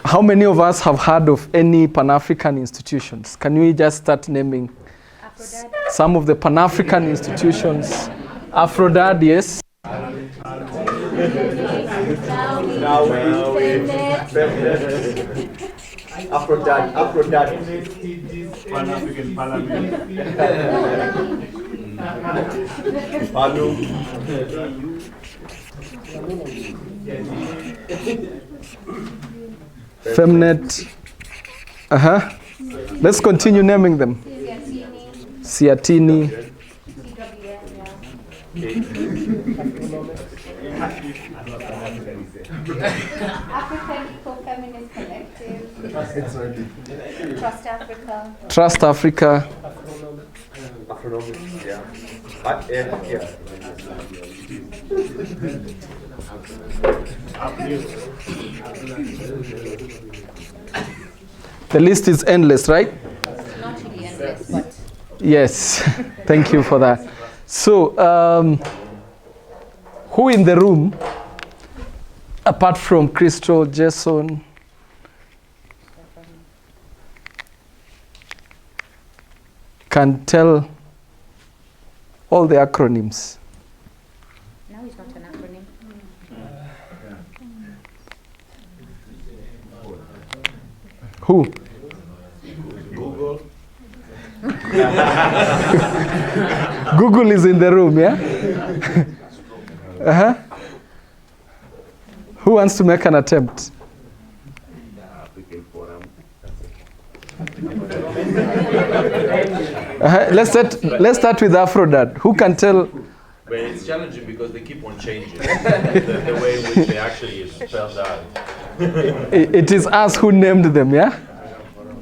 How many of us have heard of any Pan-African institutions? Can we just start naming some of the Pan-African institutions? Aphrodad, yes. Aphrodad. Pan-African Parliament. Palu. Femnet. Let's continue naming them. Siatini. African Eco-Feminist Collective. Trust Africa. Trust Africa. The list is endless, right? Not really endless, but Yes, thank you for that. So, who in the room, apart from Crystal, Jason, can tell all the acronyms? no, it's not an acronym. Who? Google. Google is in the room, yeah? Who wants to make an attempt? Let's start with Aphrodad. Who can tell? But it's challenging because they keep on changing the way in which they actually spelled out. It is us who named them, yeah?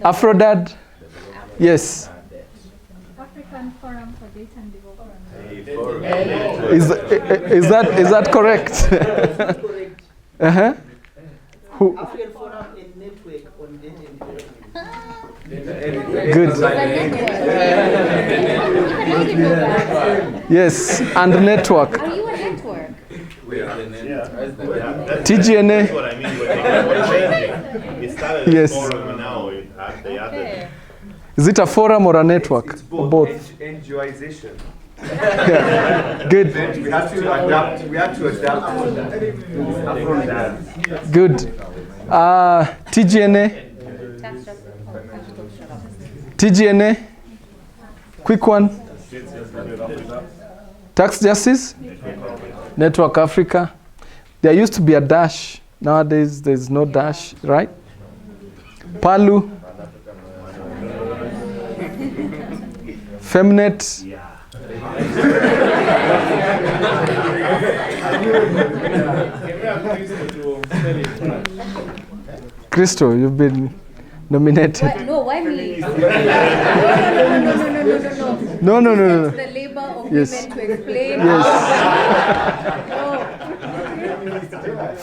Aphrodad? Yes. African Forum for Data and Development. Is that correct? Who? African Forum and Network on Data and Development. Good. Yes, and network. Are you a network? TGNA. That's what I mean when they keep on changing. It started as Yes. forum and now they added. Is it a forum or a network? It's Or both. both. NGOization. Yeah. Good. We have to adapt. We have to adapt. Good. TGNA. That's just TGNA. Quick one. Tax Justice. Network Africa. There used to be a dash. Nowadays, there's no dash, right? Palu. Femnet. Crystal, you've been nominated. What? No, why me? No. The labor of Yes. women to explain. Yes.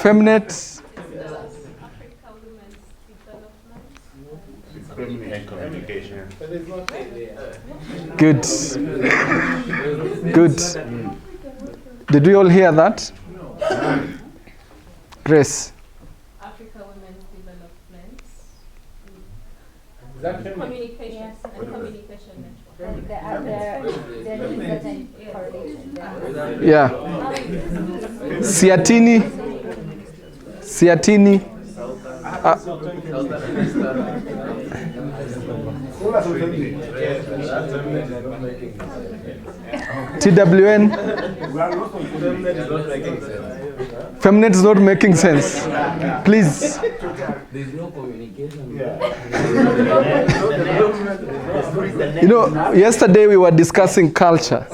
Femnet. And communication. Good. Good. Did we all hear that? Grace. Africa Women's Development. Communications and Communication Network. Yeah. Siatini. TWN. Femnet is not making sense. Please. There's no communication. You know, yesterday we were discussing culture.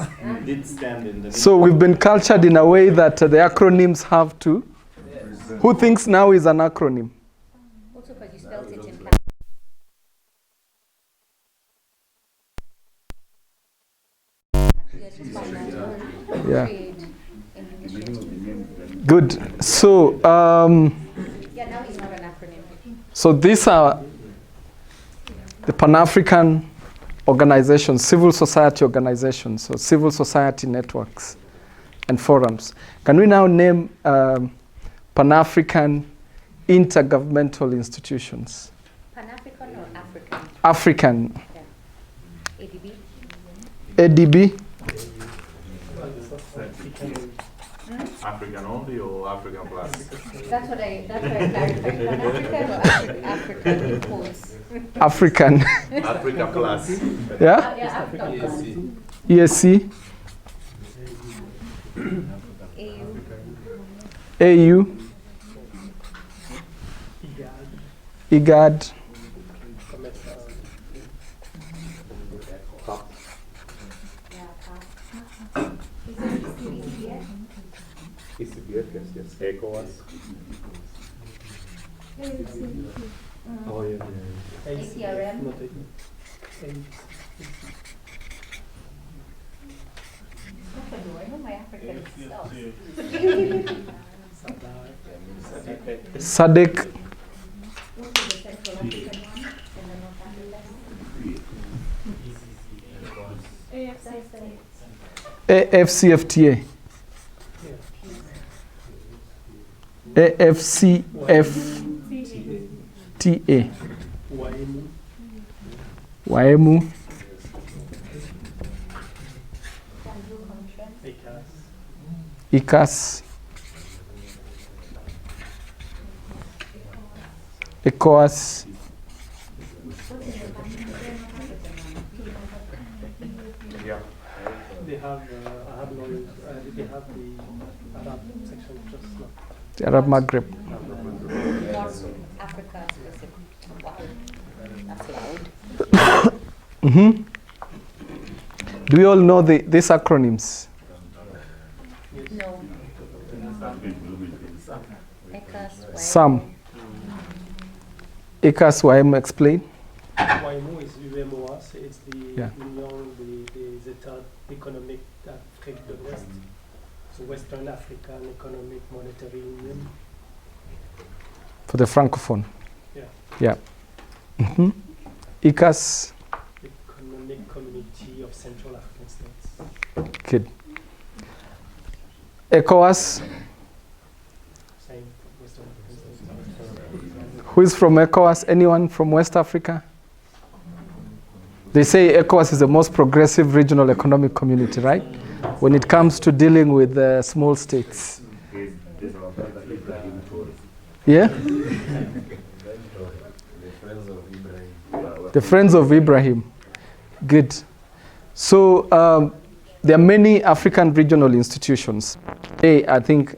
So we've been cultured in a way that the acronyms have to. Who thinks now is an acronym? Also because you spelled it in Yeah. Good. So, Yeah, now it's not an acronym. so these are the Pan-African organizations, civil society organizations, so civil society networks and forums. Can we now name Pan-African intergovernmental institutions? Pan-African or African? African. ADB? ADB? African only or African plus? That's what I clarified. Pan-African or African in quotes? African. Africa plus. Yeah? Yeah, African. ESC? AU. AU? IGAD? ECBF, yes. ECOWAS. ACRM. I know my African stuff. SADC? What is the Central African one? And the North African? AFCFTA? AFCFTA? WAEMU? ICAS? ECOWAS? Yeah. They have Arab knowledge, they have the Arab section just now. The Arab Maghreb? North Africa specific. Wow. That's loud. Mm-hmm. Do we all know these acronyms? No. ECAS, Some. ECAS, WAEMU, explain. WAEMU is UEMOA, so it's the Yeah. Union des États économiques d'Afrique de l'Ouest. So Western African Economic Monetary Union. For the Francophone? Yeah. Yeah. Mm-hmm. ECAS? Economic Community of Central African States. Good. ECOWAS? Same for Western African States. Who is from ECOWAS? Anyone from West Africa? They say ECOWAS is the most progressive regional economic community, right? When it comes to dealing with small states. Yeah? The Friends of Ibrahim. Good. So there are many African regional institutions. Today, I think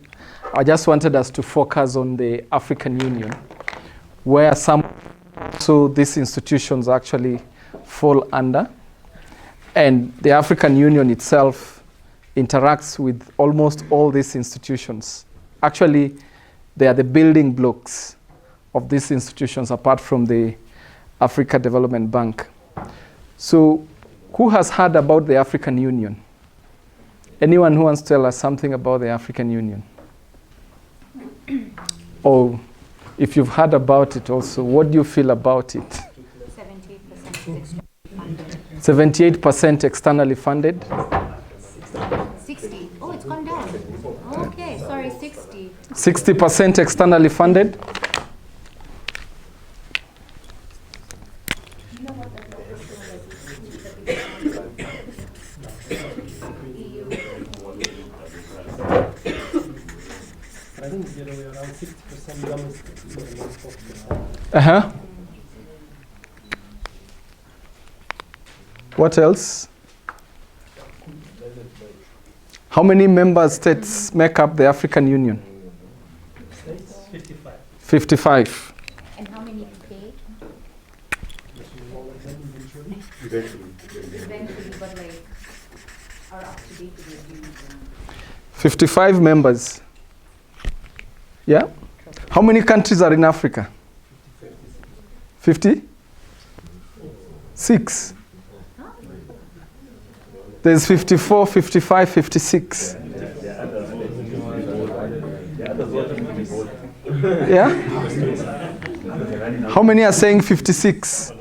I just wanted us to focus on the African Union, where these institutions actually fall under. And the African Union itself interacts with almost all these institutions. Actually, they are the building blocks of these institutions apart from the Africa Development Bank. So who has heard about the African Union? Anyone who wants to tell us something about the African Union? Or if you've heard about it also, what do you feel about it? 78% externally 78% externally funded. funded? 60. Oh, it's gone down. Okay, sorry, 60. 60% externally funded? I think it's the other way around, 60% domestic. Uh-huh. What else? How many member states make up the African Union? States, 55. 55. And how many pay? Eventually, but like, are up to date with you. 55 members. Yeah? How many countries are in Africa? 50? 6. There's 54, 55, 56. Yeah? How many are saying 56?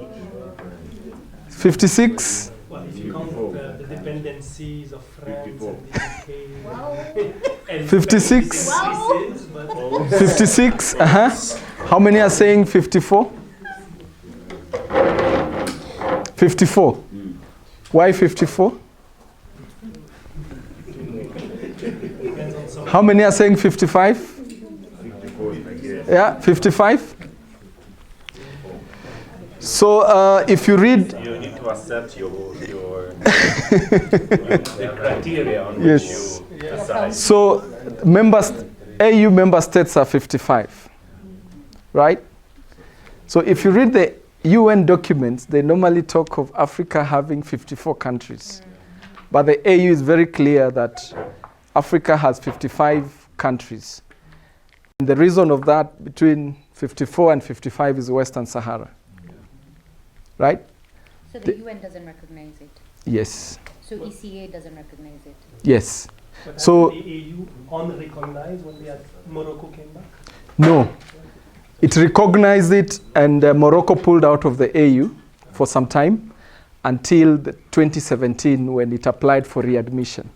56? Well, if you count the dependencies of France and the UK. And 56? pieces, but 56? Uh-huh. How many are saying 54? 54. Why 54? How many are saying 55? Yeah, 55. So if you read, You need to accept the criteria on Yes. which you decide. so AU member states are 55, right? So if you read the UN documents, they normally talk of Africa having 54 countries. But the AU is very clear that Africa has 55 countries. And the reason of that, between 54 and 55, is Western Sahara. Right? So the UN doesn't recognize it. Yes. So ECA doesn't recognize it. Yes. But So- the AU unrecognized when Morocco came back? No. It recognized it, and Morocco pulled out of the AU for some time until 2017 when it applied for readmission.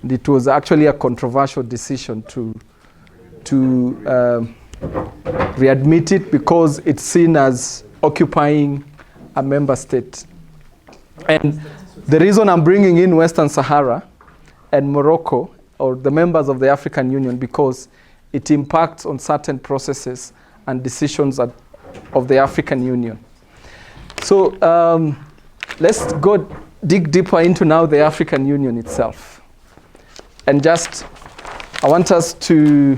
And it was actually a controversial decision to readmit it because it's seen as occupying a member state. And the reason I'm bringing in Western Sahara and Morocco, or the members of the African Union, because it impacts on certain processes and decisions of the African Union. So let's go dig deeper into now the African Union itself. And I want us to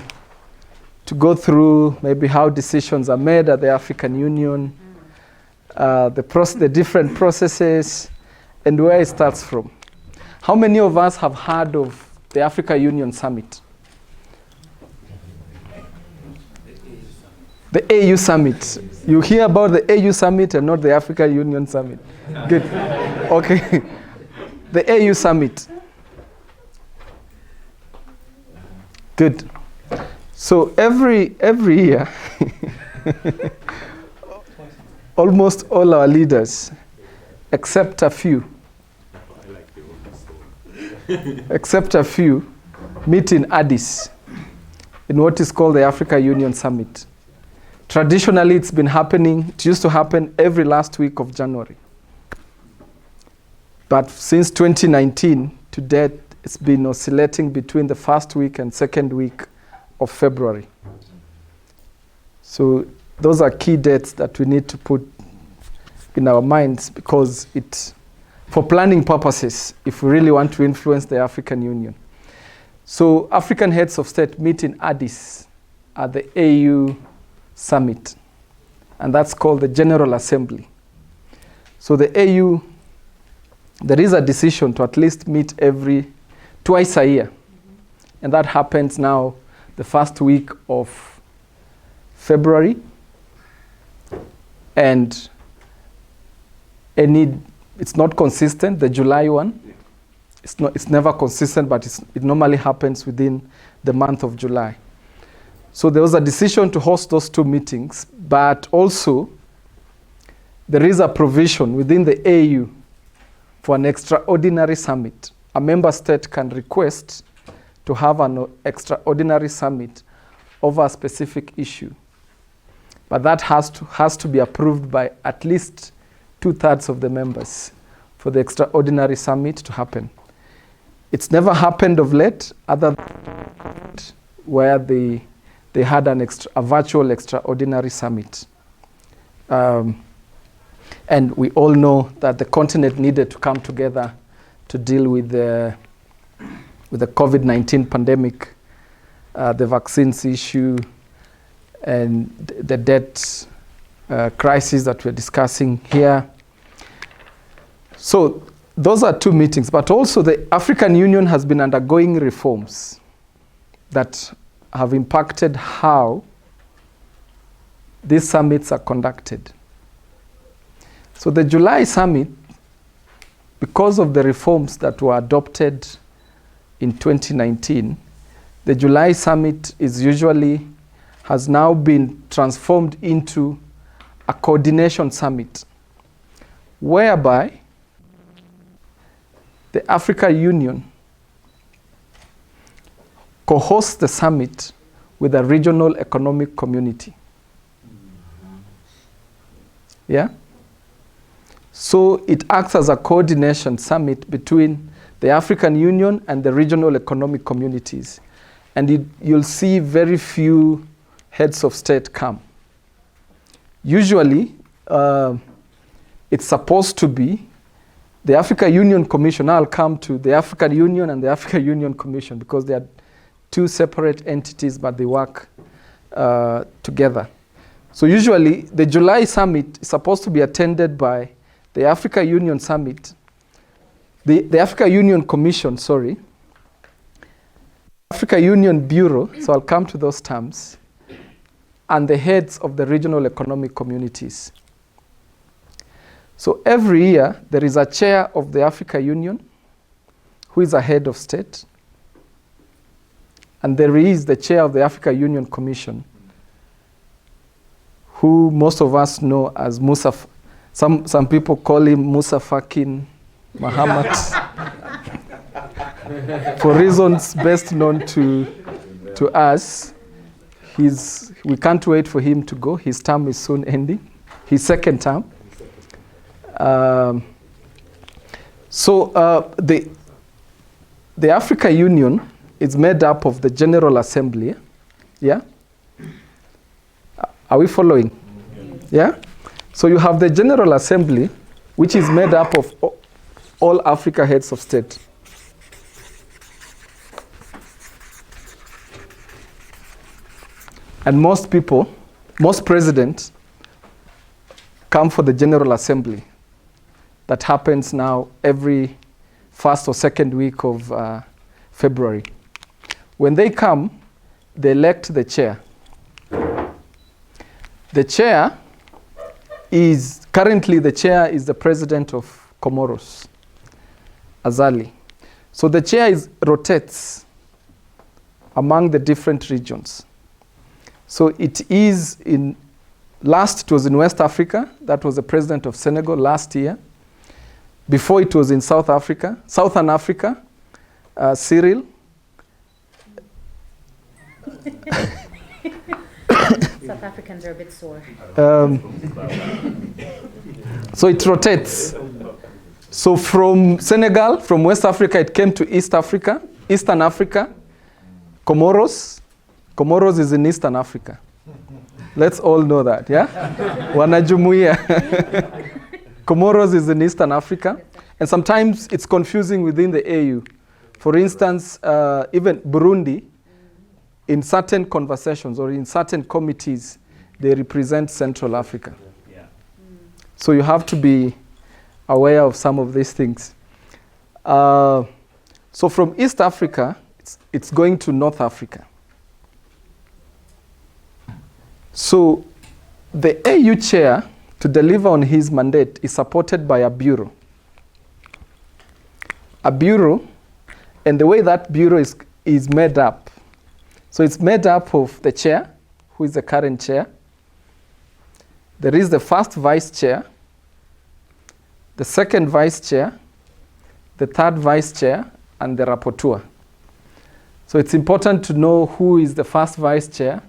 go through maybe how decisions are made at the African Union, the different processes, and where it starts from. How many of us have heard of the Africa Union Summit? The AU Summit. You hear about the AU Summit and not the Africa Union Summit. Good. Okay. The AU Summit. Good. So every year, almost all our leaders, except a few, meet in Addis, in what is called the Africa Union Summit. Traditionally, it used to happen every last week of January. But since 2019 to date, it's been oscillating between the first week and second week of February. So those are key dates that we need to put in our minds because for planning purposes, if we really want to influence the African Union. So African heads of state meet in Addis at the AU Summit, and that's called the General Assembly. So the AU, there is a decision to at least meet twice a year, and that happens now the first week of February, and it's not consistent. The July one, it's never consistent, but it normally happens within the month of July. So there was a decision to host those two meetings, but also there is a provision within the AU for an extraordinary summit. A member state can request to have an extraordinary summit over a specific issue. But that has to be approved by at least 2/3 of the members for the extraordinary summit to happen. It's never happened of late, other than where they had a virtual extraordinary summit. And we all know that the continent needed to come together to deal with the COVID-19 pandemic, the vaccines issue, and the debt crisis that we're discussing here. So those are two meetings, but also the African Union has been undergoing reforms that have impacted how these summits are conducted. So the July summit, because of the reforms that were adopted in 2019, the July summit has now been transformed into a coordination summit, whereby the Africa Union co-hosts the summit with a regional economic community. Yeah? So it acts as a coordination summit between the African Union and the regional economic communities. And you'll see very few heads of state come. Usually, it's supposed to be the Africa Union Commission. I'll come to the African Union and the Africa Union Commission because they are two separate entities, but they work together. So usually, the July summit is supposed to be attended by the Africa Union Summit, the Africa Union Commission, sorry, Africa Union Bureau, so I'll come to those terms, and the heads of the regional economic communities. So every year, there is a chair of the Africa Union who is a head of state, and there is the chair of the Africa Union Commission, who most of us know as Musa. Some people call him Musa Fakin Mahamat for reasons best known to us. We can't wait for him to go. His term is soon ending, his second term. The Africa Union is made up of the General Assembly. Yeah? Are we following? Yeah? So you have the General Assembly, which is made up of all Africa heads of state. And most presidents come for the General Assembly that happens now every first or second week of February. When they come, they elect the chair. The chair is the president of Comoros, Azali. So the chair rotates among the different regions. So it is it was in West Africa. That was the president of Senegal last year. Before it was in Southern Africa, Cyril. South Africans are a bit sore. So it rotates. So from Senegal, from West Africa, it came to East Africa, Eastern Africa, Comoros. Comoros is in Eastern Africa. Let's all know that, yeah? Wanajumuia. Comoros is in Eastern Africa. And sometimes it's confusing within the AU. For instance, even Burundi, in certain conversations or in certain committees, they represent Central Africa. Yeah. So you have to be aware of some of these things. So from East Africa, it's going to North Africa. So the AU chair, to deliver on his mandate, is supported by a bureau. A bureau, and the way that bureau is made up. So it's made up of the chair, who is the current chair. There is the first vice chair, the second vice chair, the third vice chair, and the rapporteur. So it's important to know who is the first vice chair,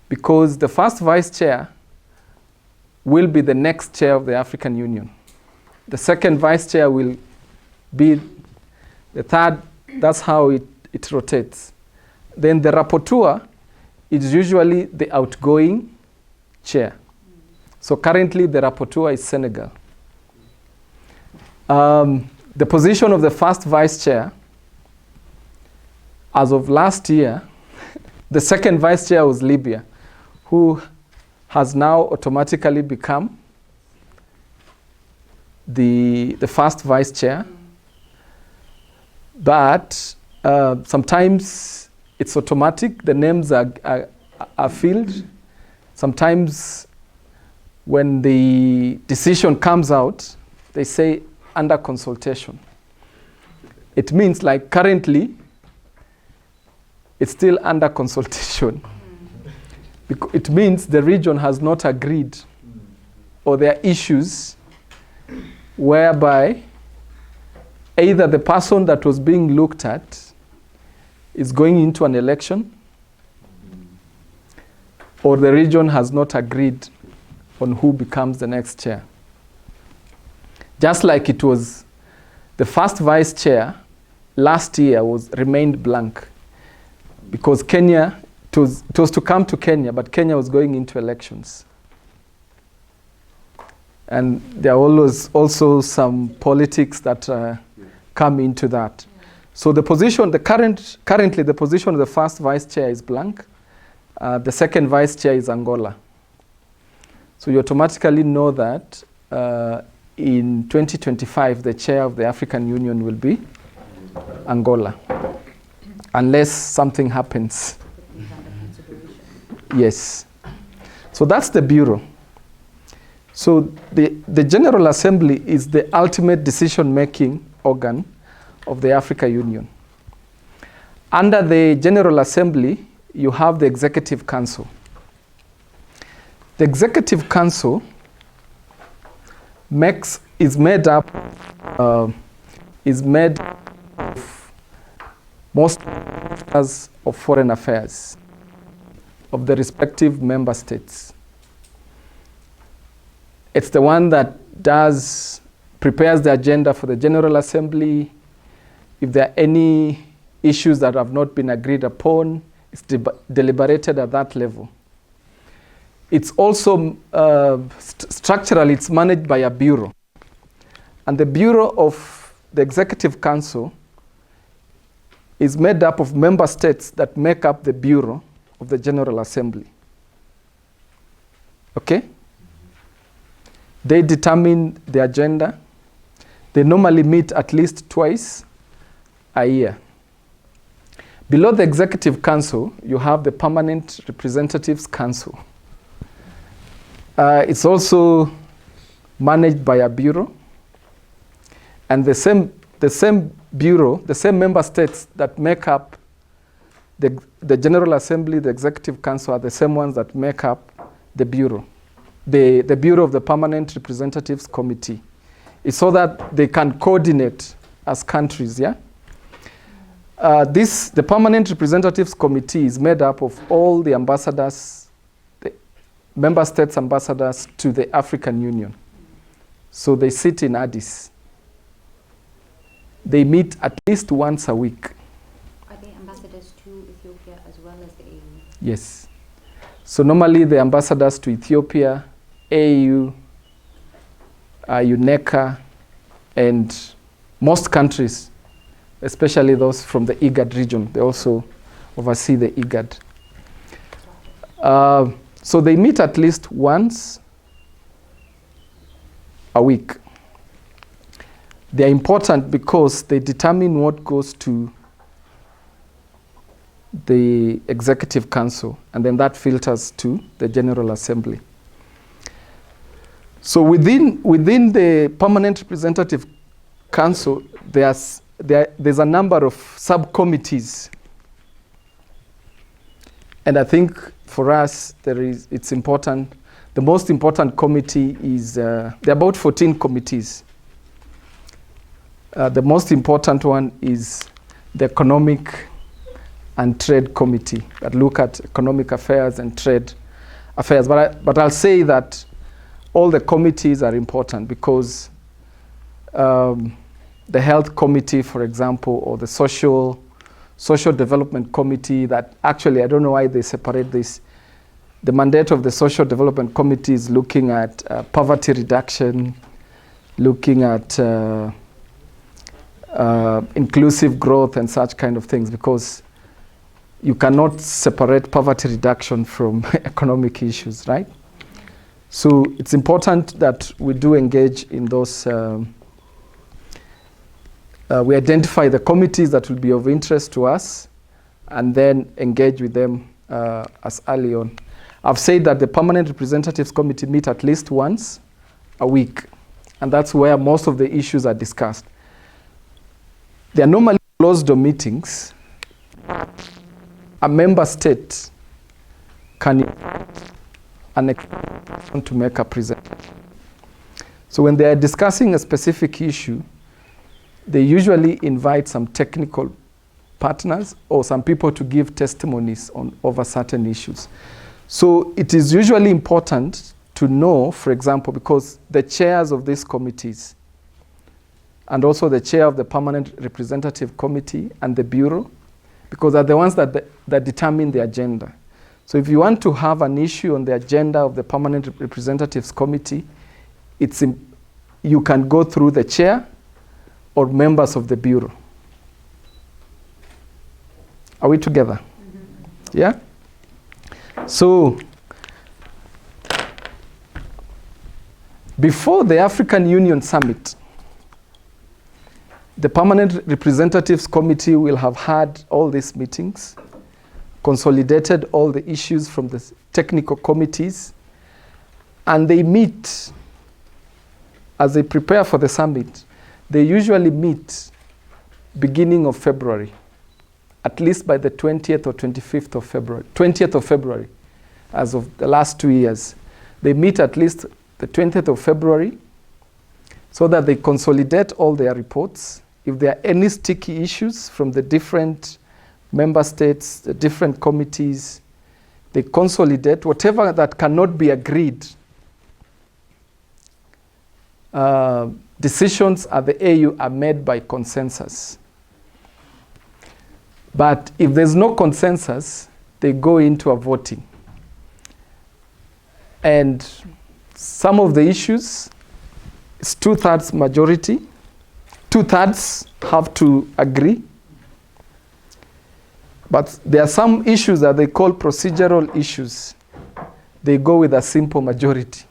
because the first vice chair will be the next chair of the African Union. The second vice chair will be the third. That's how it rotates. Then the rapporteur is usually the outgoing chair. So currently the rapporteur is Senegal. The position of the first vice chair, as of last year, the second vice chair was Libya, who has now automatically become the first vice chair. But sometimes it's automatic, the names are filled. Sometimes when the decision comes out, they say under consultation. It means like currently, it's still under consultation. It means the region has not agreed, or there are issues whereby either the person that was being looked at is going into an election, or the region has not agreed on who becomes the next chair. Just like it was the first vice chair last year remained blank because Kenya, it was to come to Kenya, but Kenya was going into elections. And there are always also some politics that come into that. So the position, currently the position of the first vice chair is blank. The second vice chair is Angola. So you automatically know that in 2025, the chair of the African Union will be Angola, unless something happens. Yes. So that's the Bureau. So the General Assembly is the ultimate decision-making organ of the African Union. Under the General Assembly, you have the Executive Council. The Executive Council is made up of most ministers of foreign affairs of the respective member states. It's the one that prepares the agenda for the General Assembly. If there are any issues that have not been agreed upon, it's deliberated at that level. It's also, structurally, it's managed by a bureau. And the Bureau of the Executive Council is made up of member states that make up the Bureau of the General Assembly. Okay? They determine the agenda. They normally meet at least twice a year. Below the Executive Council, you have the Permanent Representatives Council. It's also managed by a bureau. And the same bureau, the same member states that make up the General Assembly, the Executive Council, are the same ones that make up the bureau. The Bureau of the Permanent Representatives Committee. It's so that they can coordinate as countries, yeah? The Permanent Representatives Committee is made up of all the ambassadors, the member states ambassadors to the African Union. So they sit in Addis. They meet at least once a week. Are they ambassadors to Ethiopia as well as the AU? Yes. So normally the ambassadors to Ethiopia, AU, UNECA, and most countries, especially those from the IGAD region, they also oversee the IGAD. So they meet at least once a week. They are important because they determine what goes to the Executive Council, and then that filters to the General Assembly. So within the Permanent Representative Council, there's a number of subcommittees. And I think for us, it's important. The most important committee is, there are about 14 committees. The most important one is the Economic and Trade Committee that look at economic affairs and trade affairs. But I'll say that all the committees are important because the Health Committee, for example, or the Social Development Committee, that actually, I don't know why they separate this. The mandate of the Social Development Committee is looking at poverty reduction, looking at inclusive growth and such kind of things, because you cannot separate poverty reduction from economic issues, right? So it's important that we do engage in those. We identify the committees that will be of interest to us and then engage with them as early on. I've said that the Permanent Representatives Committee meet at least once a week, and that's where most of the issues are discussed. They are normally closed-door meetings. A member state can invite an expert person to make a presentation. So when they are discussing a specific issue, they usually invite some technical partners or some people to give testimonies over certain issues. So it is usually important to know, for example, because the chairs of these committees and also the chair of the Permanent Representative Committee and the Bureau, because are the ones that determine the agenda. So if you want to have an issue on the agenda of the Permanent Representatives Committee, you can go through the chair or members of the Bureau. Are we together? Mm-hmm. Yeah? So, before the African Union Summit, the Permanent Representatives Committee will have had all these meetings, consolidated all the issues from the technical committees, and they meet, as they prepare for the summit, they usually meet beginning of February, at least by the 20th or 25th of February, 20th of February, as of the last 2 years. They meet at least the 20th of February so that they consolidate all their reports. If there are any sticky issues from the different member states, the different committees, they consolidate whatever that cannot be agreed. Decisions at the AU are made by consensus. But if there's no consensus, they go into a voting. And some of the issues, it's 2/3 majority. 2/3 have to agree. But there are some issues that they call procedural issues. They go with a simple majority.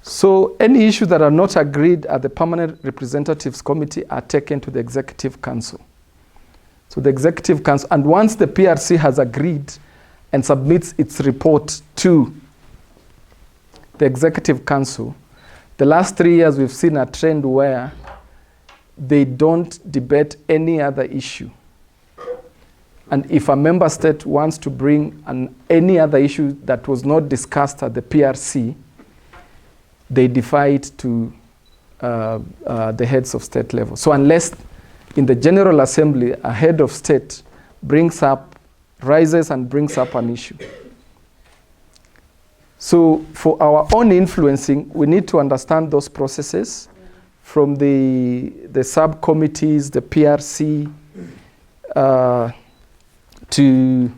So any issues that are not agreed at the Permanent Representatives Committee are taken to the Executive Council. So the Executive Council, and once the PRC has agreed and submits its report to the Executive Council, the last 3 years we've seen a trend where they don't debate any other issue. And if a member state wants to bring any other issue that was not discussed at the PRC, they defer it to the heads of state level. So unless in the General Assembly, a head of state rises and brings up an issue. So for our own influencing, we need to understand those processes from the subcommittees, the PRC, to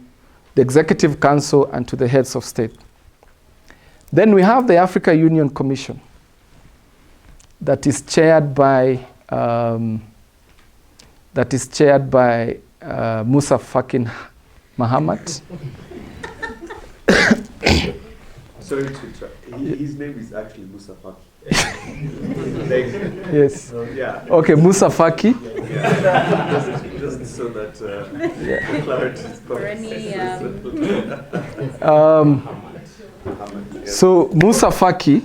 the Executive Council and to the heads of state. Then we have the Africa Union Commission that is chaired by Musa Faki Mahamat. Sorry to interrupt. His name is actually Musa Faki. Yes. Yeah. Okay, Musa Faki. Yeah. Just so that clarity is For any, So Musa Faki,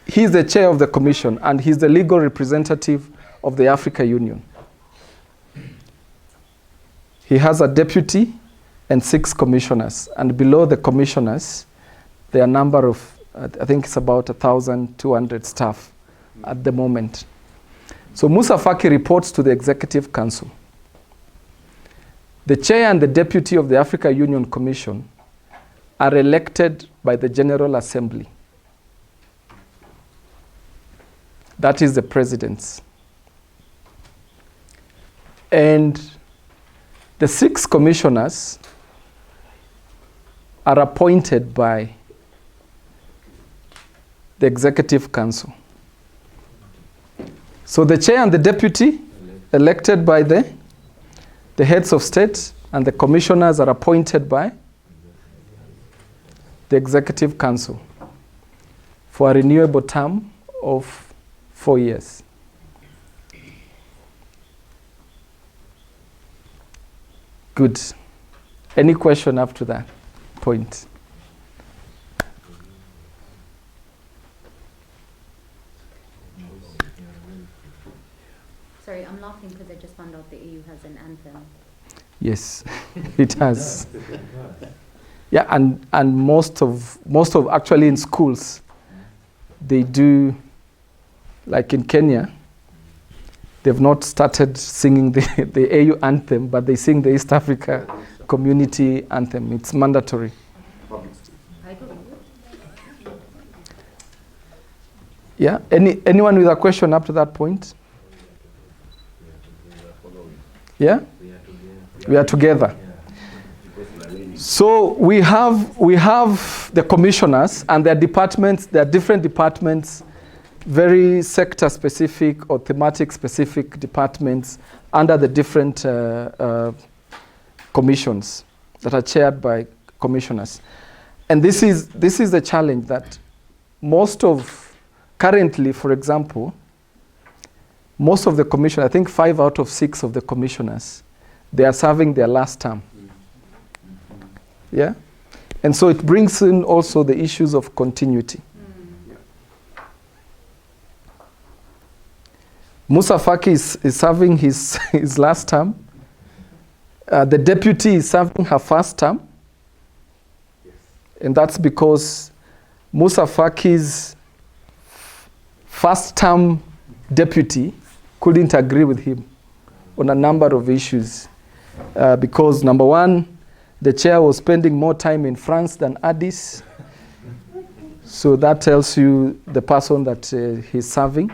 he's the chair of the commission and he's the legal representative of the Africa Union. He has a deputy and 6 commissioners, and below the commissioners, there are a number of, I think it's about 1,200 staff at the moment. So Musa Faki reports to the Executive Council. The chair and the deputy of the Africa Union Commission are elected by the General Assembly. That is the presidents. And the 6 commissioners are appointed by the Executive Council. So the chair and the deputy elected by the heads of state, and the commissioners are appointed by the Executive Council for a renewable term of 4 years. Good. Any question up to that point? Sorry, I'm laughing because I just found out the EU has an anthem. Yes, it has. Yeah, and most of actually in schools, they do, like in Kenya, they've not started singing the AU anthem, but they sing the East Africa Community Anthem. It's mandatory. Yeah. Anyone with a question up to that point? Yeah. We are together. So we have the commissioners and their departments. There are different departments, very sector specific or thematic specific departments under the different commissions that are chaired by commissioners. And this is the challenge that currently, for example, most of the commissioners, I think 5 out of 6 of the commissioners, they are serving their last term. Yeah? And so it brings in also the issues of continuity. Musa Faki is serving his last term. The deputy is serving her first term. And that's because Musa Faki's first term deputy couldn't agree with him on a number of issues. Because number one, the chair was spending more time in France than Addis. So that tells you the person that he's serving.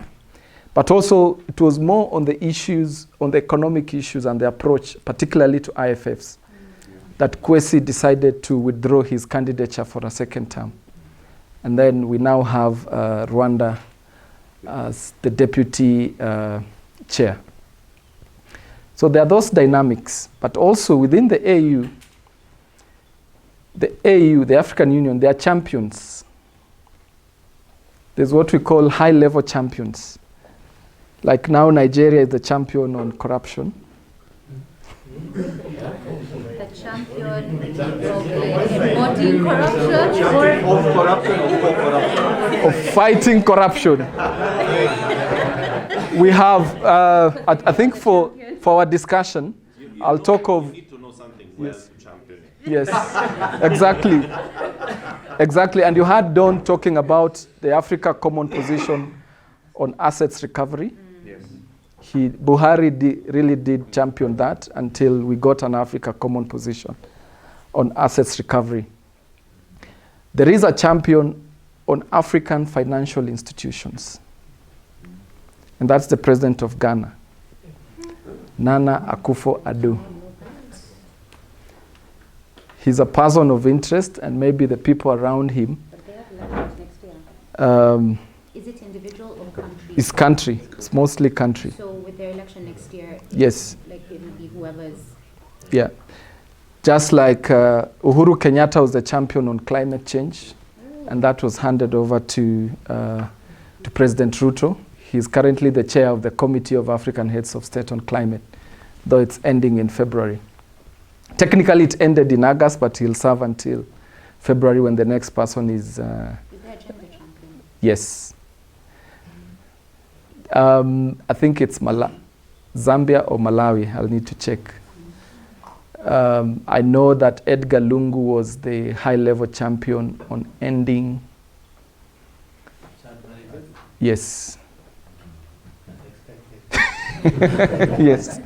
But also, it was more on the issues, on the economic issues and the approach, particularly to IFFs, that Kwesi decided to withdraw his candidature for a second term. And then we now have Rwanda as the deputy chair. So there are those dynamics. But also within the AU, the African Union, they are champions. There's what we call high-level champions. Like now Nigeria is the champion on corruption. The champion embodying corruption Of fighting corruption. We have, I think for our discussion, I'll talk of... You need to know something well to champion. Yes, exactly. Exactly. And you had Don talking about the Africa Common Position on assets recovery. Yes. Buhari really did champion that until we got an Africa Common Position on assets recovery. There is a champion on African financial institutions. And that's the president of Ghana, Nana Akufo-Addo. He's a person of interest, and maybe the people around him. But they have elections next year. Is it individual or country? It's country. It's mostly country. So with their election next year, Yes. like it will be whoever's. Yeah. Just like Uhuru Kenyatta was the champion on climate change, and that was handed over to President Ruto. He's currently the chair of the Committee of African Heads of State on Climate, though it's ending in February. Technically, it ended in August, but he'll serve until February when the next person is... Is there a gender champion? Yes. I think it's Zambia or Malawi. I'll need to check. I know that Edgar Lungu was the high-level champion on ending... Yes. Yes.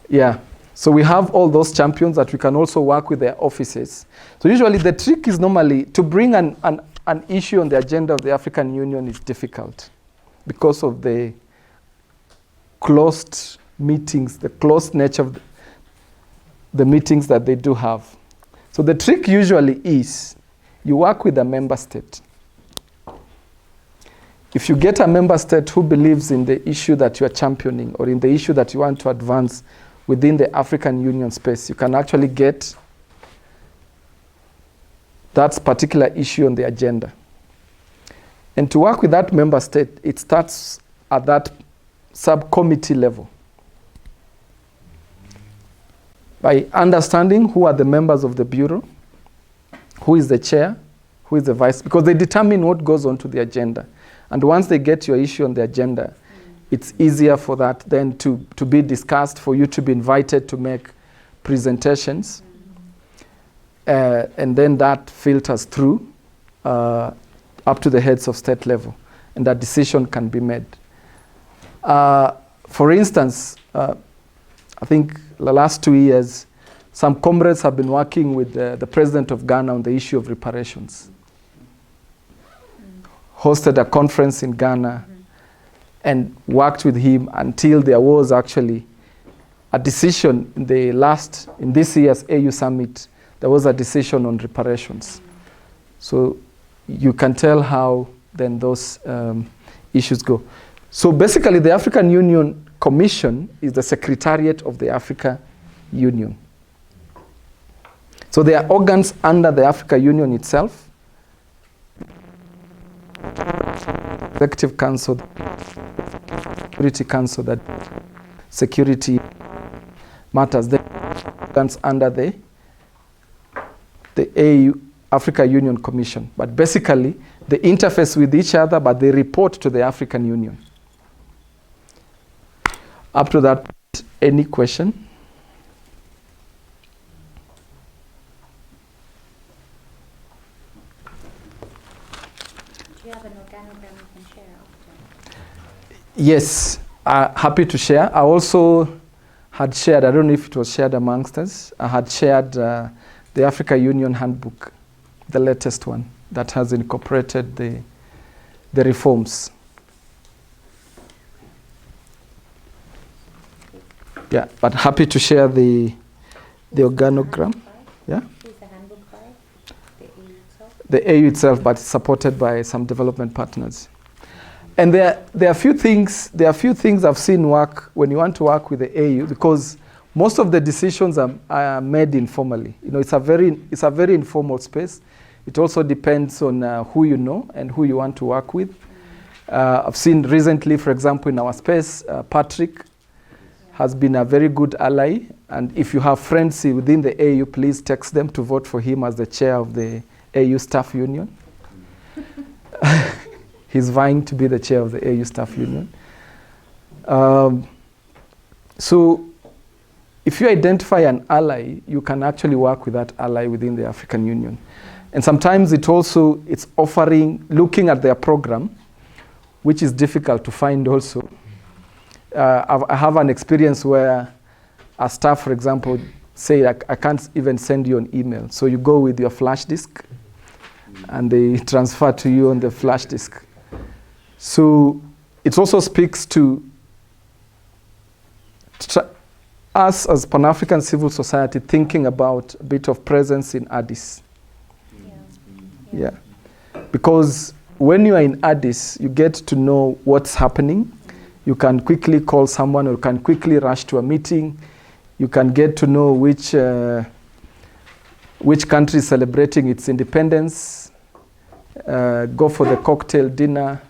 Yeah. So we have all those champions that we can also work with their offices. So usually the trick is normally to bring an issue on the agenda of the African Union is difficult because of the closed meetings, the closed nature of the meetings that they do have. So the trick usually is you work with a member state. If you get a member state who believes in the issue that you are championing or in the issue that you want to advance within the African Union space, you can actually get that particular issue on the agenda. And to work with that member state, it starts at that subcommittee level. By understanding who are the members of the bureau, who is the chair, who is the vice, because they determine what goes on to the agenda. And once they get your issue on the agenda, it's easier for that then to be discussed, for you to be invited to make presentations. And then that filters through up to the heads of state level. And that decision can be made. For instance, I think the last 2 years, some comrades have been working with the president of Ghana on the issue of reparations. Hosted a conference in Ghana and worked with him until there was actually a decision in this year's AU summit. There was a decision on reparations. So you can tell how then those issues go. So basically the African Union Commission is the secretariat of the African Union. So there are organs under the African Union itself. Executive Council, Security Council, that security matters. The organs under the AU, Africa Union Commission. But basically, they interface with each other, but they report to the African Union. Up to that, any question? Do you have an organogram you can share after? Yes, happy to share. I also had shared, I don't know if it was shared amongst us, I had shared the Africa Union Handbook, the latest one, that has incorporated the reforms. Yeah, but happy to share the organogram. Yeah? Who's the handbook by? The AU itself? The AU itself, but it's supported by some development partners. And there are a few things I've seen work when you want to work with the AU, because most of the decisions are made informally. You know, it's a very informal space. It also depends on who you know and who you want to work with. I've seen recently, for example, in our space, Patrick has been a very good ally. And if you have friends within the AU, please text them to vote for him as the chair of the AU Staff Union. He's vying to be the chair of the AU Staff Union. So if you identify an ally, you can actually work with that ally within the African Union. And sometimes it's offering, looking at their program, which is difficult to find also. I have an experience where a staff, for example, say, I can't even send you an email. So you go with your flash disk and they transfer to you on the flash disk. So it also speaks to us as Pan-African civil society thinking about a bit of presence in Addis. Yeah. Because when you are in Addis, you get to know what's happening. You can quickly call someone or you can quickly rush to a meeting. You can get to know which country is celebrating its independence, go for the cocktail dinner,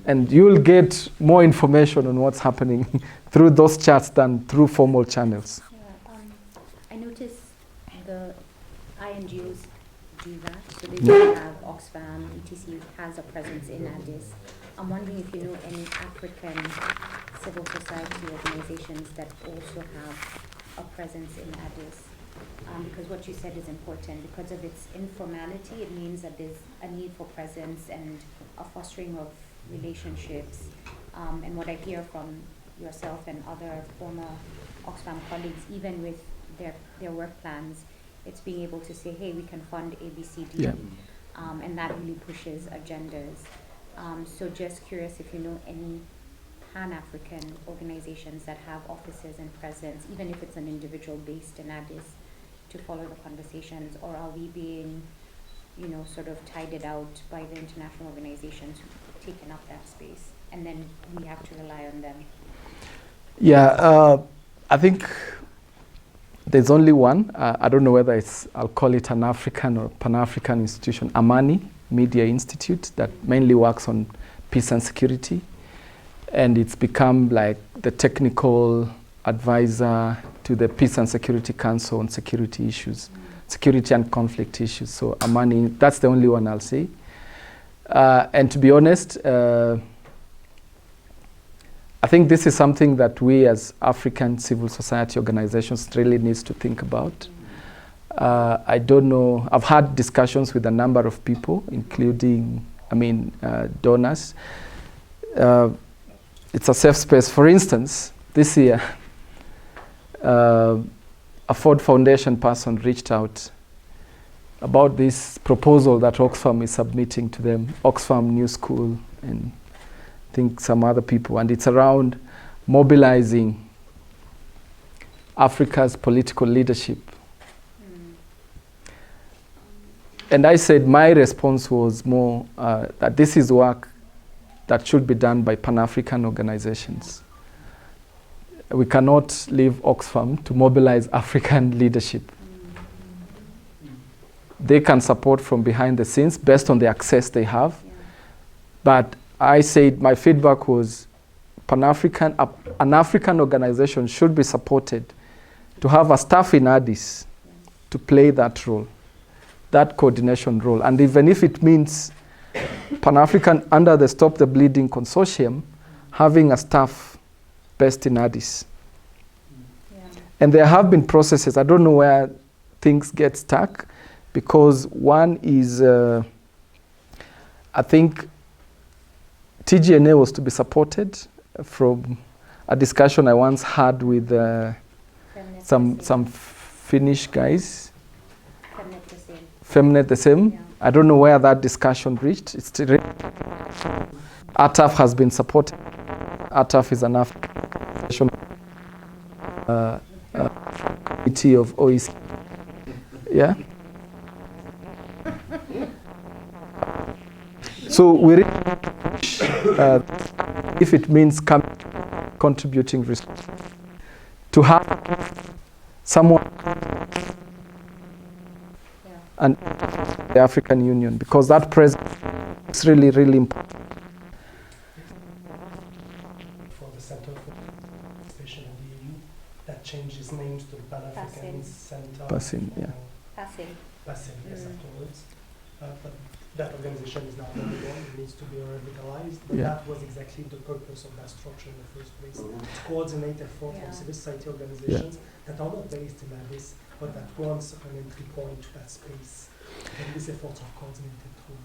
and you'll get more information on what's happening through those chats than through formal channels. Yeah, I noticed the INGOs do that. So they do have Oxfam, ETC has a presence in Addis. I'm wondering if you know any African civil society organizations that also have a presence in Addis. Because what you said is important. Because of its informality, it means that there's a need for presence and a fostering of relationships. And what I hear from yourself and other former Oxfam colleagues, even with their work plans, it's being able to say, hey, we can fund A, B, C, D. Yeah. And that really pushes agendas. So just curious if you know any Pan-African organizations that have offices and presence, even if it's an individual based in Addis, to follow the conversations, or are we being, sort of tided out by the international organizations who've taken up that space, and then we have to rely on them? Yeah, I think there's only one. I don't know whether I'll call it an African or Pan-African institution, Amani Media Institute, that mainly works on peace and security. And it's become like the technical advisor to the Peace and Security Council on security issues, security and conflict issues. So Amani, that's the only one I'll say. And to be honest, I think this is something that we as African civil society organizations really needs to think about. I don't know, I've had discussions with a number of people, including, donors. it's a safe space. For instance, this year, a Ford Foundation person reached out about this proposal that Oxfam is submitting to them, Oxfam New School, and I think some other people, and it's around mobilizing Africa's political leadership. And I said my response was more that this is work that should be done by Pan-African organizations. We cannot leave Oxfam to mobilize African leadership. They can support from behind the scenes based on the access they have. But I said my feedback was an African organization should be supported to have a staff in Addis to play that role, that coordination role. And even if it means Pan-African under the Stop the Bleeding Consortium, having a staff based in Addis. And there have been processes, I don't know where things get stuck, because one is, I think TGNA was to be supported from a discussion I once had with some Finnish guys. Femnet the same. Yeah. I don't know where that discussion reached. It's still ATAF has been supported. ATAF is an African committee of OECD. Yeah. So we if it means contributing resources to have someone and the African Union, because that presence is really, really important. For the Center for Participation in the EU, that changes names to the Pan-African Center. Passin, yeah. Passin, yes, afterwards. But that organization is not only one, it needs to be revitalized. But that was exactly the purpose of that structure in the first place. To coordinate effort from civil society organizations that are not based in Addis, but that wants an entry point to that space. And these efforts are coordinated through.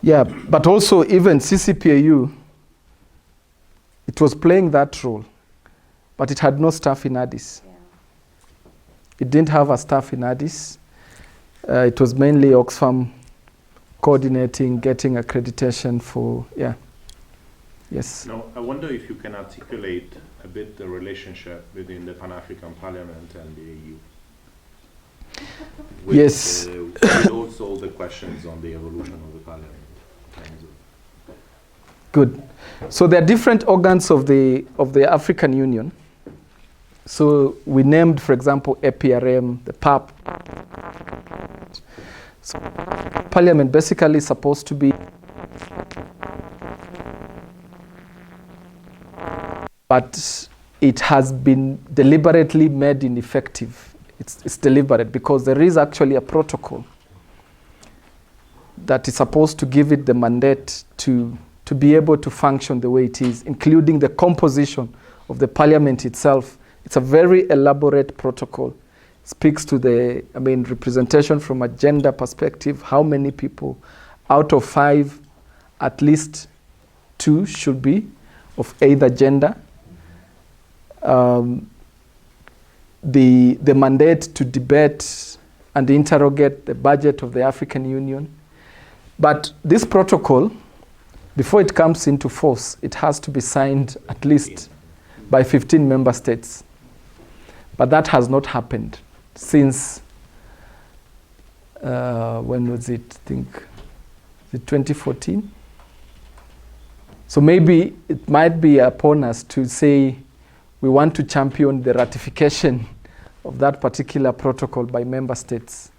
Yeah, but also even CCPAU, it was playing that role, but it had no staff in Addis. Yeah. It didn't have a staff in Addis. It was mainly Oxfam coordinating, getting accreditation for, yes. Now, I wonder if you can articulate a bit the relationship between the Pan-African Parliament and the EU. With, yes. With also the questions on the evolution of the Parliament. Good. So there are different organs of the African Union. So we named, for example, APRM, the PAP. So Parliament basically is supposed to be, but it has been deliberately made ineffective. It's deliberate because there is actually a protocol that is supposed to give it the mandate to be able to function the way it is, including the composition of the parliament itself. It's a very elaborate protocol. It speaks to the, representation from a gender perspective, how many people out of 5, at least 2 should be of either gender. The mandate to debate and interrogate the budget of the African Union. But this protocol, before it comes into force, it has to be signed at least by 15 member states. But that has not happened since, when was it? I think, is it 2014? So maybe it might be upon us to say, we want to champion the ratification of that particular protocol by member states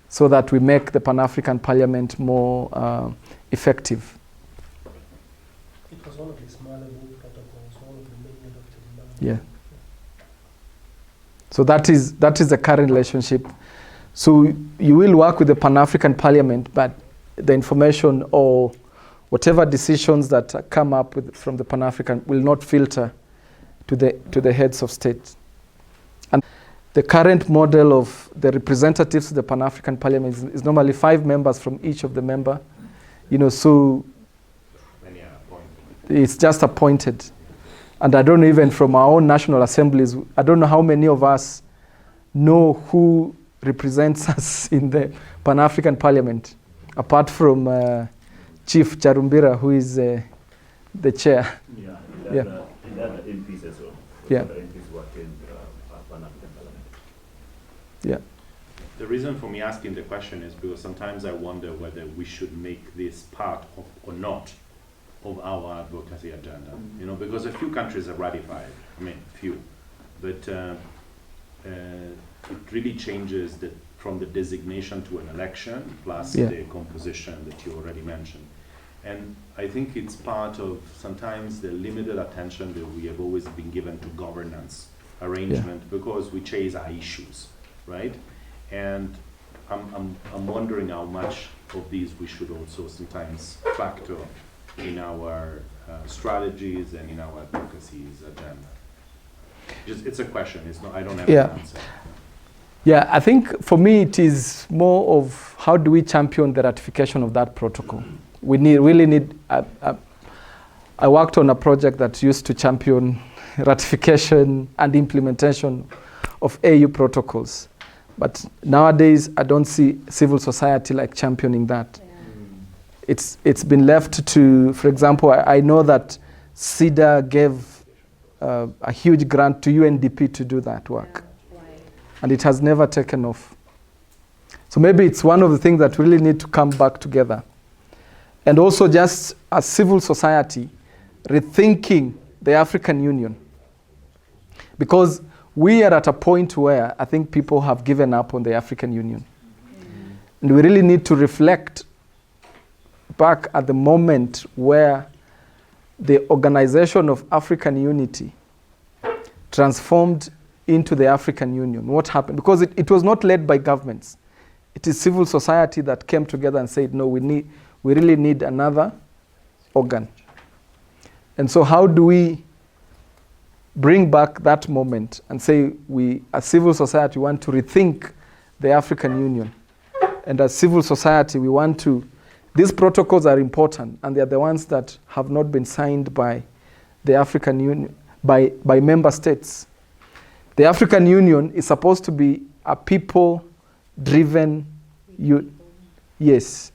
so that we make the Pan-African Parliament more effective. It was one of these Malabo protocols, one of the many adopted in Malabo. Yeah. So that is the current relationship. So you will work with the Pan-African Parliament, but the information or whatever decisions that come up with from the Pan-African will not filter to the heads of state. And the current model of the representatives of the Pan-African Parliament is normally 5 members from each of the member, so it's just appointed. And I don't know, even from our own national assemblies, I don't know how many of us know who represents us in the Pan-African Parliament, apart from Chief Charumbira, who is the chair. Yeah, Yeah. in other MPs as well. Yeah. Other MPs who attend Pan-African Parliament. Yeah. The reason for me asking the question is because sometimes I wonder whether we should make this part of, or not of our advocacy agenda. You know, because a few countries have ratified, few, but it really changes from the designation to an election, plus the composition that you already mentioned. And I think it's part of sometimes the limited attention that we have always been given to governance arrangement because we chase our issues, right? And I'm wondering how much of these we should also sometimes factor in our strategies and in our advocacies agenda. It's a question. It's not. I don't have an answer. Yeah, I think for me it is more of how do we champion the ratification of that protocol. We really need. I worked on a project that used to champion ratification and implementation of AU protocols. But nowadays, I don't see civil society like championing that. Yeah. It's been left to, for example, I know that CEDA gave a huge grant to UNDP to do that work. Yeah. And it has never taken off. So maybe it's one of the things that really need to come back together. And also just as civil society, rethinking the African Union. Because we are at a point where I think people have given up on the African Union. And we really need to reflect back at the moment where the Organization of African Unity transformed into the African Union. What happened? Because it was not led by governments. It is civil society that came together and said, no, we really need another organ. And so how do we bring back that moment and say we, as civil society, want to rethink the African Union. And as civil society, we want to, these protocols are important and they're the ones that have not been signed by the African Union, by member states. The African Union is supposed to be a people-driven, yes.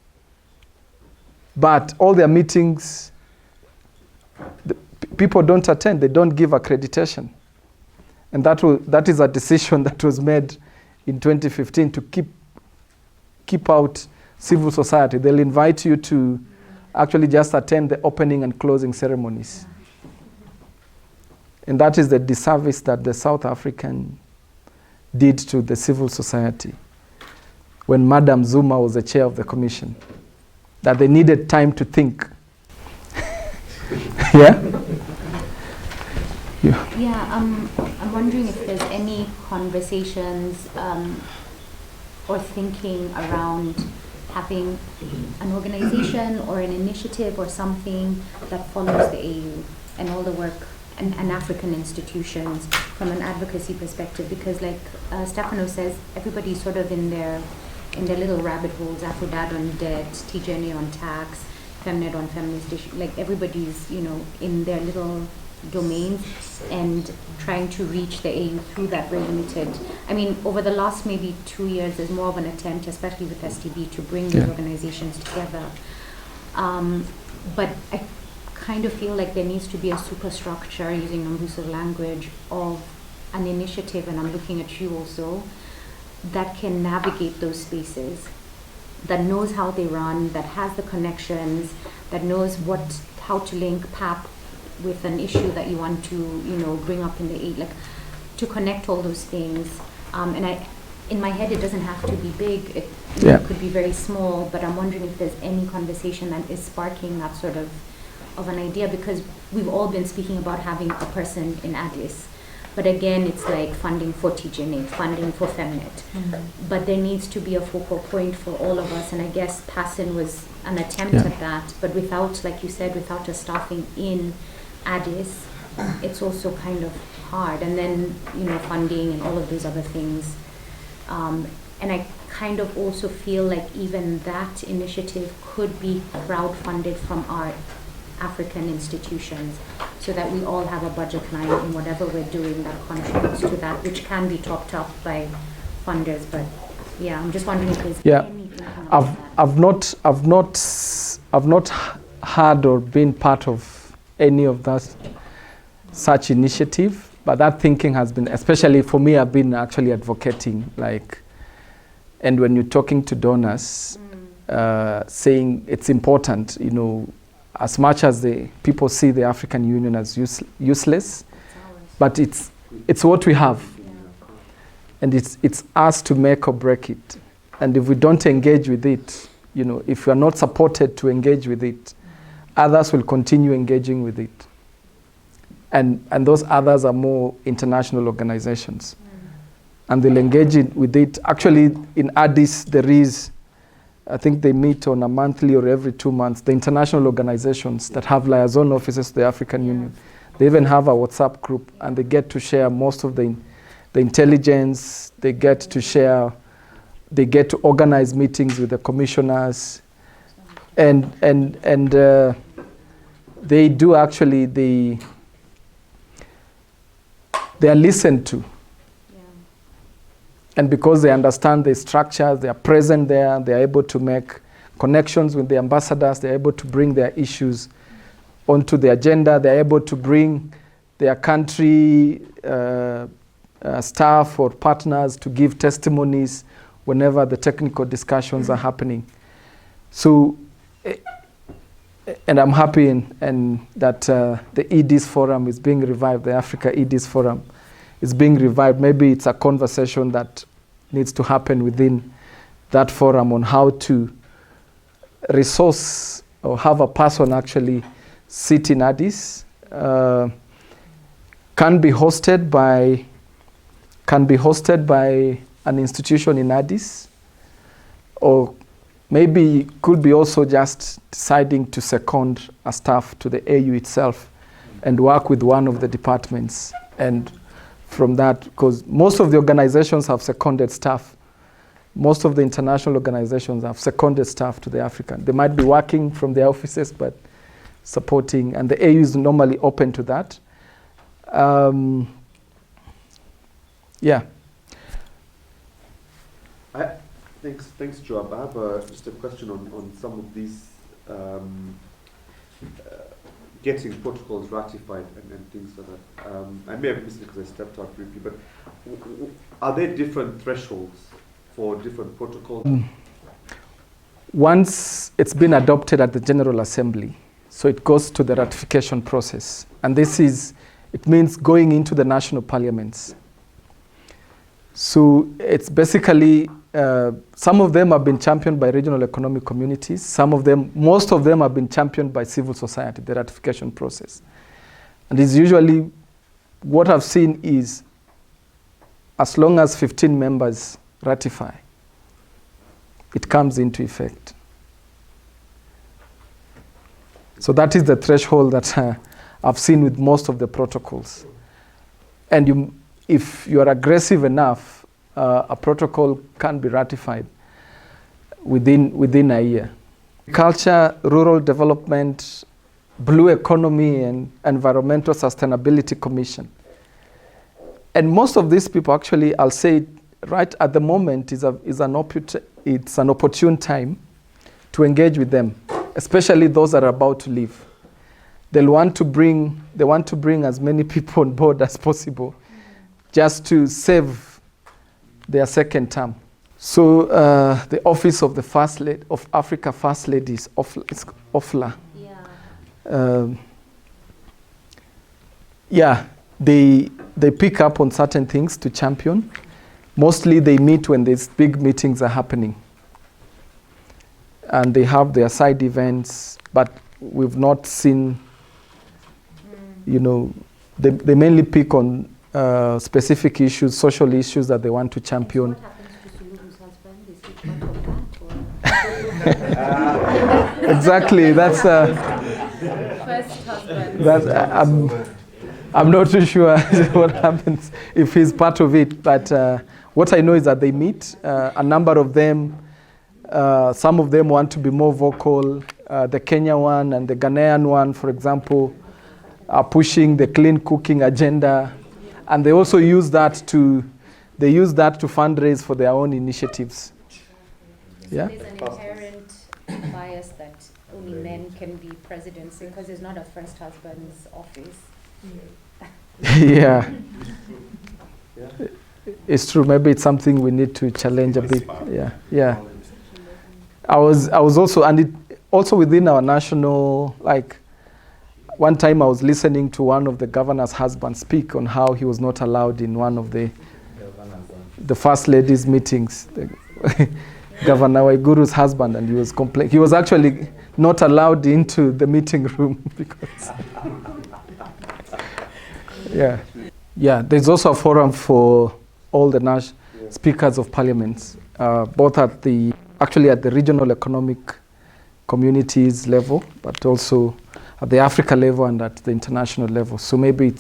But all their meetings, people don't attend, they don't give accreditation. And that is a decision that was made in 2015 to keep out civil society. They'll invite you to actually just attend the opening and closing ceremonies. And that is the disservice that the South African did to the civil society when Madam Zuma was the chair of the commission, that they needed time to think. I'm wondering if there's any conversations or thinking around having an organization or an initiative or something that follows the AU and all the work and African institutions from an advocacy perspective, because like Stefano says, everybody's sort of in their little rabbit holes, Afrodad on debt, TGNA on tax, Femnet on feminist issue, like everybody's, in their little domains and trying to reach the AU through that very limited. I mean, over the last maybe 2 years, there's more of an attempt, especially with STB, to bring these organizations together. But I kind of feel like there needs to be a superstructure, using Nombuso's language, of an initiative, and I'm looking at you also, that can navigate those spaces, that knows how they run, that has the connections, that knows how to link PAP with an issue that you want to, bring up in the aid, like to connect all those things. And in my head, it doesn't have to be big. It could be very small. But I'm wondering if there's any conversation that is sparking that sort of an idea, because we've all been speaking about having a person in Addis. But again, it's like funding for TGNA, funding for Femnet. Mm-hmm. But there needs to be a focal point for all of us. And I guess PASSIN was an attempt at that. But without, like you said, without a staffing in Addis, it's also kind of hard. And then, funding and all of those other things. And I kind of also feel like even that initiative could be crowdfunded from our African institutions, so that we all have a budget line in whatever we're doing that contributes to that, which can be topped up by funders. But yeah, I'm just wondering if there's Yeah. anything about that. I've not had or been part of any of that such initiative, but that thinking has been, especially for me, I've been actually advocating, like, and when you're talking to donors, saying it's important, you know, as much as the people see the African Union as useless, but it's what we have, and it's us to make or break it. And if we don't engage with it, you know, if we are not supported to engage with it, others will continue engaging with it. And those others are more international organizations. And they'll engage with it. Actually, in Addis, there is, I think they meet on a monthly or every 2 months, the international organizations that have liaison offices to the African Union. They even have a WhatsApp group, and they get to share most of the intelligence. They get to share, they get to organize meetings with the commissioners. And they do actually, they are listened to. And because they understand the structures, they are present there, they are able to make connections with the ambassadors, they are able to bring their issues onto the agenda, they are able to bring their country staff or partners to give testimonies whenever the technical discussions are happening. So, and I'm happy and that the EDIS Forum is being revived, the Africa EDIS Forum is being revived. Maybe it's a conversation that needs to happen within that forum on how to resource or have a person actually sit in Addis. Can be hosted by an institution in Addis, or maybe could be also just deciding to second a staff to the AU itself and work with one of the departments. And from that, because most of the organizations have seconded staff. Most of the international organizations have seconded staff to the African. They might be working from their offices, but supporting, and the AU is normally open to that. Yeah. Thanks, Joab. I have just a question on some of these getting protocols ratified and things like that. I may have missed it because I stepped out briefly, but are there different thresholds for different protocols? Once it's been adopted at the General Assembly, so it goes to the ratification process. And it means going into the national parliaments. So it's basically, some of them have been championed by regional economic communities. Most of them have been championed by civil society, the ratification process. And it's usually, what I've seen is, as long as 15 members ratify, it comes into effect. So that is the threshold that I've seen with most of the protocols. And if you are aggressive enough, a protocol can be ratified within a year. Culture, rural development, blue economy, and environmental sustainability commission. And most of these people, actually, I'll say, right at the moment it's an opportune time to engage with them, especially those that are about to leave. They want to bring as many people on board as possible, just to save their second term. So the office of the First Lady of Africa, First Lady is OFLA. Yeah. They pick up on certain things to champion. Mostly they meet when these big meetings are happening. And they have their side events, but we've not seen, they mainly pick on specific issues, social issues that they want to champion. What happens to Suluhu's husband? Is he part of that? Exactly, that's First husband. I'm not too sure what happens if he's part of it, but what I know is that they meet. A number of them, some of them want to be more vocal. the Kenya one and the Ghanaian one, for example, are pushing the clean cooking agenda, and they also use that to fundraise for their own initiatives. Yeah. There's an inherent bias that only men can be presidents because it's not a first husband's office. Yeah. It's true. Maybe it's something we need to challenge a bit. Yeah. Yeah. I was also, and it also within our national, like, one time I was listening to one of the governor's husbands speak on how he was not allowed in one of the first ladies' meetings. Governor Waiguru's husband, and he was he was actually not allowed into the meeting room because yeah. There's also a forum for all the speakers of parliaments, both at the regional economic communities level, but also at the Africa level and at the international level. So maybe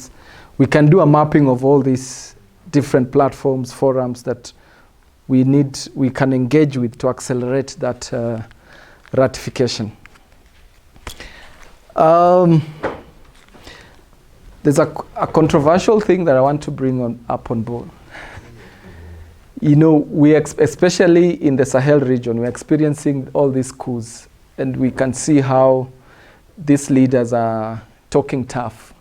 we can do a mapping of all these different platforms, forums that we can engage with to accelerate that ratification. There's a controversial thing that I want to bring up on board. You know, especially in the Sahel region, we're experiencing all these coups, and we can see how these leaders are talking tough.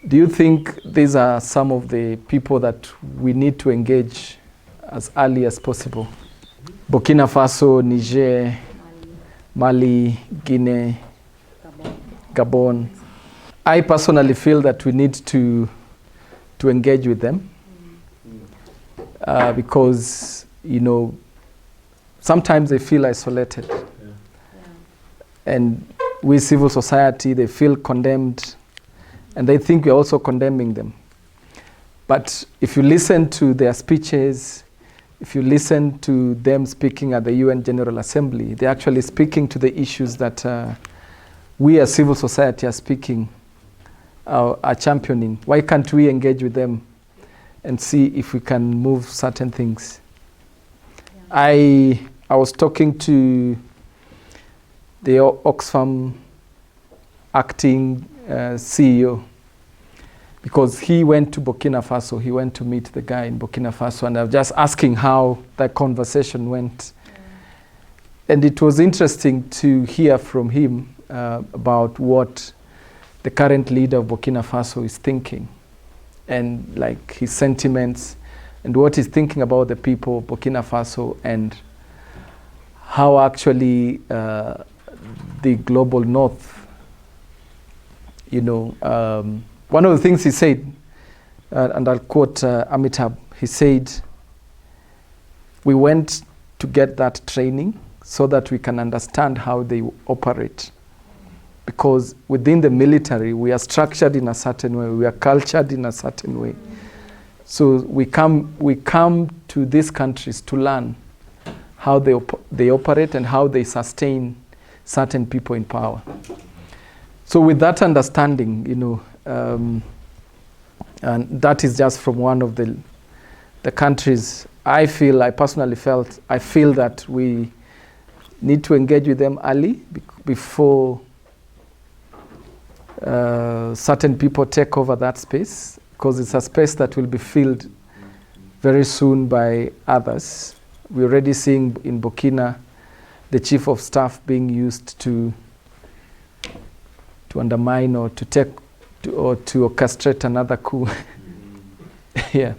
Do you think these are some of the people that we need to engage as early as possible? Burkina Faso, Niger, Mali, Guinea, Gabon. I personally feel that we need to engage with them because, you know, sometimes they feel isolated. And we civil society, they feel condemned, and they think we're also condemning them. But if you listen to their speeches, if you listen to them speaking at the UN General Assembly, they're actually speaking to the issues that we as civil society are championing. Why can't we engage with them and see if we can move certain things? Yeah. I was talking to the Oxfam acting CEO, because he went to Burkina Faso. He went to meet the guy in Burkina Faso, and I was just asking how that conversation went. And it was interesting to hear from him about what the current leader of Burkina Faso is thinking, and like his sentiments, and what he's thinking about the people of Burkina Faso, and how actually the global north, you know, one of the things he said, and I'll quote Amitabh, he said, "We went to get that training so that we can understand how they operate. Because within the military, we are structured in a certain way, we are cultured in a certain way. So we come to these countries to learn how they operate and how they sustain certain people in power." So with that understanding, you know, and that is just from one of the countries, I feel that we need to engage with them early before certain people take over that space, because it's a space that will be filled very soon by others. We're already seeing in Burkina the chief of staff being used to undermine or to orchestrate another coup. Yeah.